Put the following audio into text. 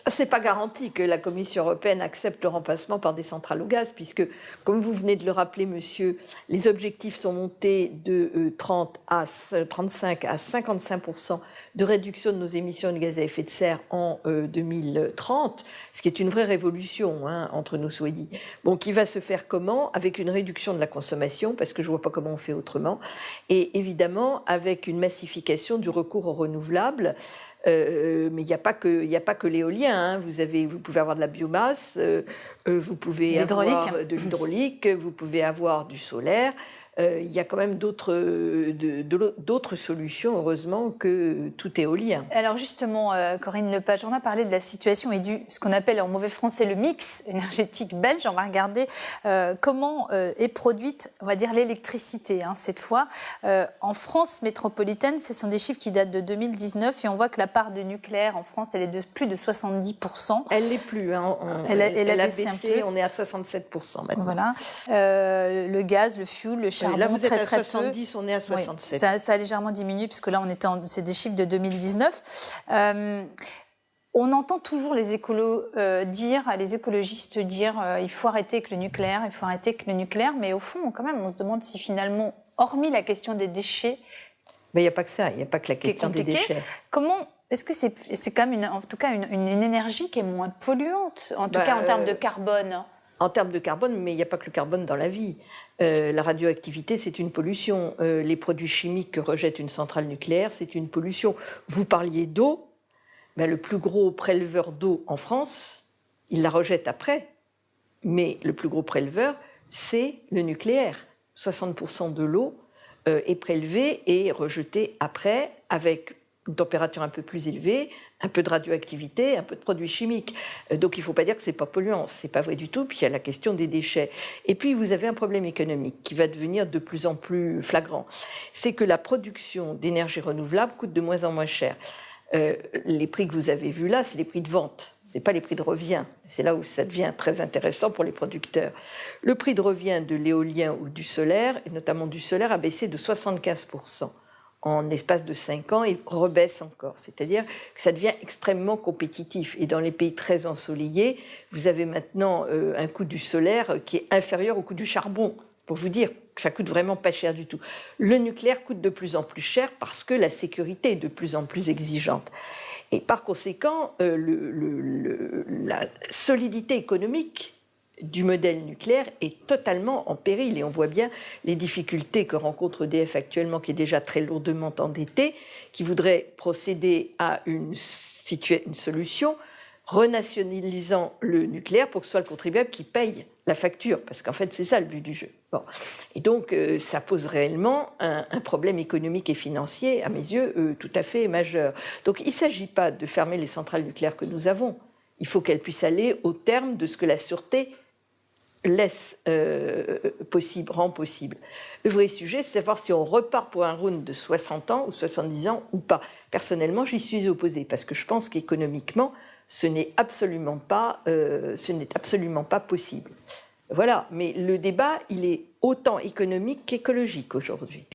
Ce n'est pas garanti que la Commission européenne accepte le remplacement par des centrales au gaz, puisque, comme vous venez de le rappeler, monsieur, les objectifs sont montés de 35 à 55% de réduction de nos émissions de gaz à effet de serre en 2030, ce qui est une vraie révolution, hein, entre nous soit dit. Bon, qui va se faire comment? Avec une réduction de la consommation, parce que je ne vois pas comment on fait autrement, et évidemment avec une massification du recours aux renouvelables. Mais il n'y a pas que l'éolien. Hein. Vous pouvez avoir de la biomasse, vous pouvez avoir de l'hydraulique, vous pouvez avoir du solaire. Il y a quand même d'autres solutions, heureusement, que tout éolien. Alors justement, Corinne Lepage, on a parlé de la situation et ce qu'on appelle en mauvais français le mix énergétique belge. On va regarder comment est produite, on va dire, l'électricité, hein, cette fois. En France métropolitaine, ce sont des chiffres qui datent de 2019 et on voit que la part de nucléaire en France, elle est de plus de 70%. Elle n'est plus. Hein, elle a baissé, on est à 67% maintenant. Voilà. Le gaz, le fioul, le charbon, là, vous êtes à très 70, on est à 67. Oui, ça a légèrement diminué, puisque là, c'est des chiffres de 2019. On entend toujours les écologistes dire il faut arrêter avec le nucléaire, il faut arrêter avec le nucléaire, mais au fond, quand même, on se demande si finalement, hormis la question des déchets... Mais il n'y a pas que ça, il n'y a pas que la question des déchets. Est-ce que c'est quand même, en tout cas, une énergie qui est moins polluante, en tout cas en termes de carbone? En termes de carbone, mais il n'y a pas que le carbone dans la vie. La radioactivité, c'est une pollution. Les produits chimiques que rejette une centrale nucléaire, c'est une pollution. Vous parliez d'eau. Le plus gros préleveur d'eau en France, il la rejette après. Mais le plus gros préleveur, c'est le nucléaire. 60% de l'eau est prélevée et rejetée après, avec une température un peu plus élevée, un peu de radioactivité, un peu de produits chimiques. Donc il ne faut pas dire que ce n'est pas polluant, ce n'est pas vrai du tout. Puis il y a la question des déchets. Et puis vous avez un problème économique qui va devenir de plus en plus flagrant. C'est que la production d'énergie renouvelable coûte de moins en moins cher. Les prix que vous avez vus là, c'est les prix de vente, ce n'est pas les prix de revient. C'est là où ça devient très intéressant pour les producteurs. Le prix de revient de l'éolien ou du solaire, et notamment du solaire, a baissé de 75%. En l'espace de 5 ans, il rebaisse encore. C'est-à-dire que ça devient extrêmement compétitif. Et dans les pays très ensoleillés, vous avez maintenant un coût du solaire qui est inférieur au coût du charbon, pour vous dire que ça coûte vraiment pas cher du tout. Le nucléaire coûte de plus en plus cher parce que la sécurité est de plus en plus exigeante. Et par conséquent, la solidité économique du modèle nucléaire est totalement en péril. Et on voit bien les difficultés que rencontre EDF actuellement, qui est déjà très lourdement endetté, qui voudrait procéder à une solution renationalisant le nucléaire pour que ce soit le contribuable qui paye la facture, parce qu'en fait, c'est ça le but du jeu. Bon. Et donc, ça pose réellement un problème économique et financier, à mes yeux, tout à fait majeur. Donc, il ne s'agit pas de fermer les centrales nucléaires que nous avons. Il faut qu'elles puissent aller au terme de ce que la sûreté rend possible. Le vrai sujet, c'est savoir si on repart pour un round de 60 ans ou 70 ans ou pas. Personnellement, j'y suis opposée, parce que je pense qu'économiquement, ce n'est absolument pas possible. Voilà, mais le débat, il est autant économique qu'écologique aujourd'hui.